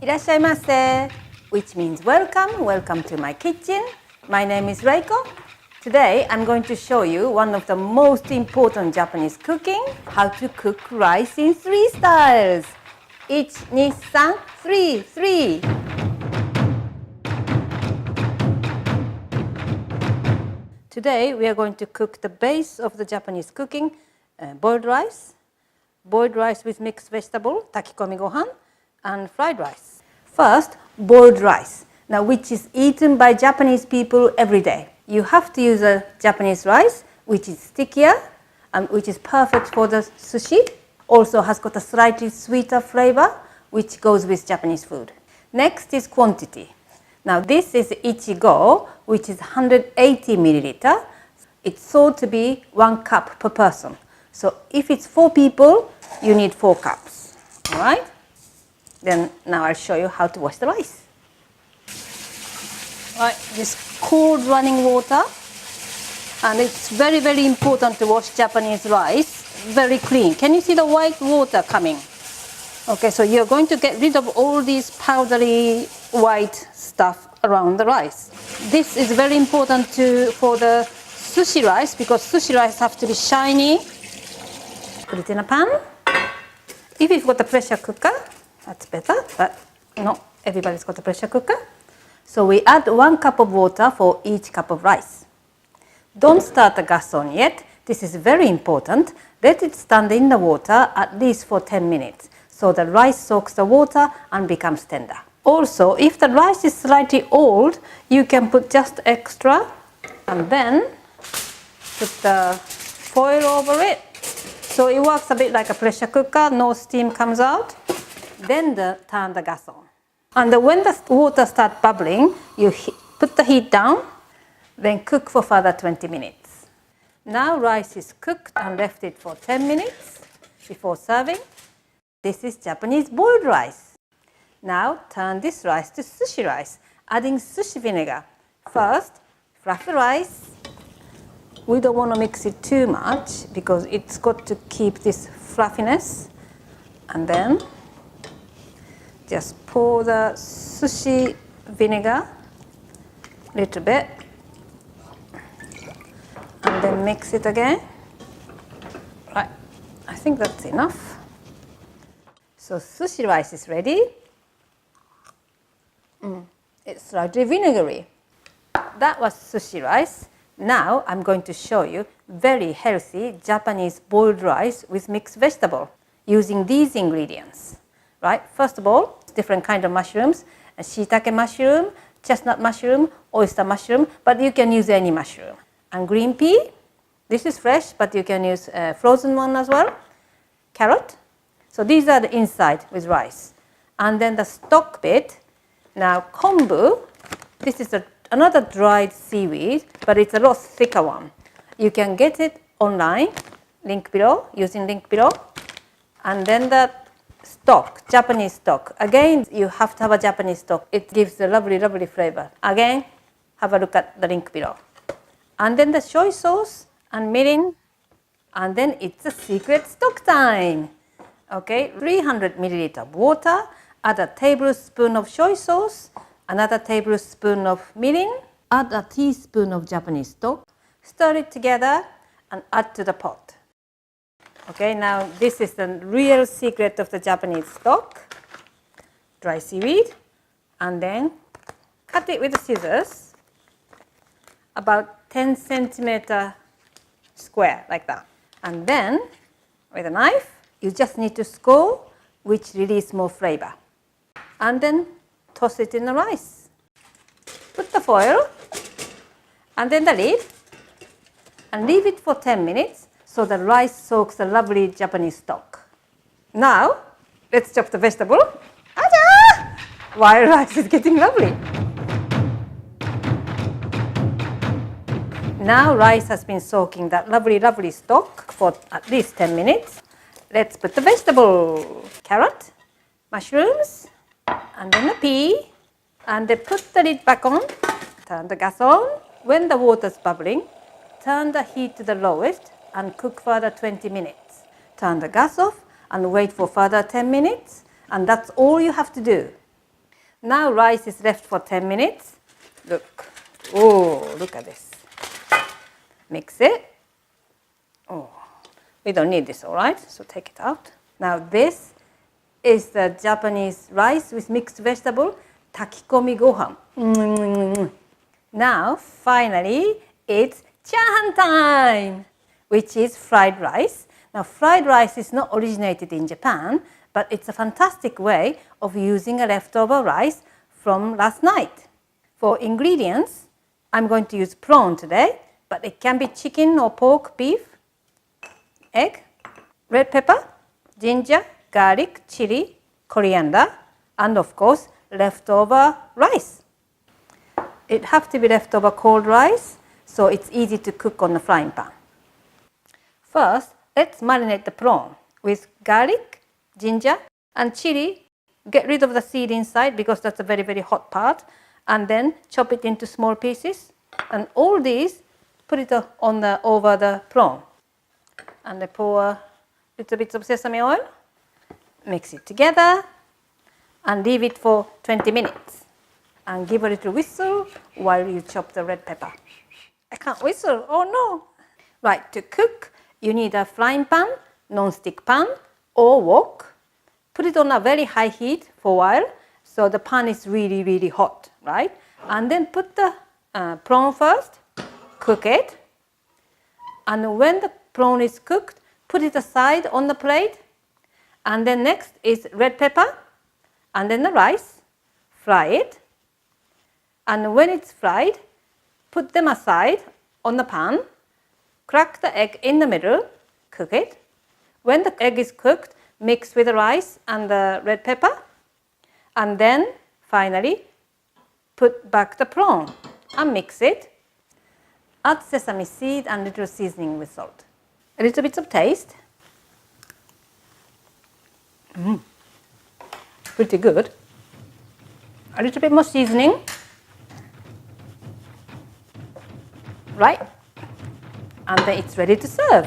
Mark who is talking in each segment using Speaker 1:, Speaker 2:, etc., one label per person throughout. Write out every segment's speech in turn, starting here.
Speaker 1: いらっしゃいませ which means welcome to my kitchen. My name is Reiko. Today I'm going to show you one of the most important Japanese cooking, how to cook rice in 3 styles. 1, 2, 3, 3. Today we are going to cook the base of the Japanese cooking, boiled rice with mixed vegetable, takikomi gohan, and fried rice. First, boiled rice, now which is eaten by Japanese people every day. You have to use a Japanese rice which is stickier and which is perfect for the sushi. Also has got a slightly sweeter flavor which goes with Japanese food. Next is quantity. Now this is ichigo, which is 180 milliliter. It's thought to be 1 cup per person. So if it's 4 people, you need 4 cups. All right? Then now I'll show you how to wash the rice. Right, this cold running water, and it's very, very important to wash Japanese rice very clean. Can you see the white water coming? Okay, so you're going to get rid of all these powdery white stuff around the rice. This is very important for the sushi rice because sushi rice have to be shiny. Put it in a pan. If you've got a pressure cooker, that's better, but not everybody's got a pressure cooker. So we add 1 cup of water for each cup of rice. Don't start the gas on yet. This is very important. Let it stand in the water at least for 10 minutes. So the rice soaks the water and becomes tender. Also, if the rice is slightly old, you can put just extra and then put the foil over it. So it works a bit like a pressure cooker, no steam comes out. Then turn the gas on. And when the water starts bubbling, you put the heat down, then cook for further 20 minutes. Now rice is cooked and left it for 10 minutes before serving. This is Japanese boiled rice. Now turn this rice to sushi rice, adding sushi vinegar. First, fluff the rice. We don't want to mix it too much because it's got to keep this fluffiness. And then just pour the sushi vinegar a little bit and then mix it again. Right, I think that's enough. So sushi rice is ready. It's slightly vinegary. That was sushi rice. Now I'm going to show you very healthy Japanese boiled rice with mixed vegetable using these ingredients. Right, first of all, different kind of mushrooms, shiitake mushroom, chestnut mushroom, oyster mushroom, but you can use any mushroom. And green pea, this is fresh, but you can use frozen one as well. Carrot. So these are the inside with rice. And then the stock bit. Now kombu, this is another dried seaweed, but it's a lot thicker one. You can get it online, using link below. And then the stock, Japanese stock. Again, you have to have a Japanese stock. It gives a lovely, lovely flavor. Again, have a look at the link below. And then the soy sauce and mirin. And then it's a secret stock time. Okay, 300 milliliter of water. Add a tablespoon of soy sauce. Another tablespoon of mirin. Add a teaspoon of Japanese stock. Stir it together and add to the pot. Okay, now this is the real secret of the Japanese stock. Dry seaweed. And then cut it with the scissors. About 10 centimeter square, like that. And then with a knife, you just need to score, which release more flavor. And then toss it in the rice. Put the foil and then the lid and leave it for 10 minutes. So the rice soaks the lovely Japanese stock. Now, let's chop the vegetable. Aja! While rice is getting lovely. Now rice has been soaking that lovely, lovely stock for at least 10 minutes. Let's put the vegetable. Carrot, mushrooms, and then the pea. And then put the lid back on. Turn the gas on. When the water's bubbling, turn the heat to the lowest and cook further 20 minutes. Turn the gas off and wait for further 10 minutes. And that's all you have to do. Now rice is left for 10 minutes. Look. Oh, look at this. Mix it. Oh, we don't need this, all right? So take it out. Now this is the Japanese rice with mixed vegetable, takikomi gohan. Now, finally, it's churhan time, which is fried rice. Now, fried rice is not originated in Japan, but it's a fantastic way of using a leftover rice from last night. For ingredients, I'm going to use prawn today, but it can be chicken or pork, beef, egg, red pepper, ginger, garlic, chili, coriander, and of course, leftover rice. It has to be leftover cold rice, so it's easy to cook on the frying pan. First, let's marinate the prawn with garlic, ginger, and chili. Get rid of the seed inside because that's a very, very hot part. And then chop it into small pieces. And all these, put it over the prawn. And then pour a little bit of sesame oil. Mix it together. And leave it for 20 minutes. And give a little whistle while you chop the red pepper. I can't whistle. Oh no! Right, to cook, you need a frying pan, non-stick pan, or wok. Put it on a very high heat for a while, so the pan is really, really hot, right? And then put the prawn first, cook it. And when the prawn is cooked, put it aside on the plate. And then next is red pepper, and then the rice. Fry it. And when it's fried, put them aside on the pan. Crack the egg in the middle, cook it. When the egg is cooked, mix with the rice and the red pepper. And then, finally, put back the prawn and mix it. Add sesame seed and little seasoning with salt. A little bit of taste. Pretty good. A little bit more seasoning. Right? And then it's ready to serve.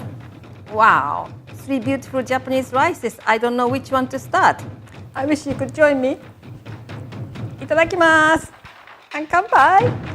Speaker 1: Wow! 3 beautiful Japanese rices. I don't know which one to start. I wish you could join me. いただきます。乾杯!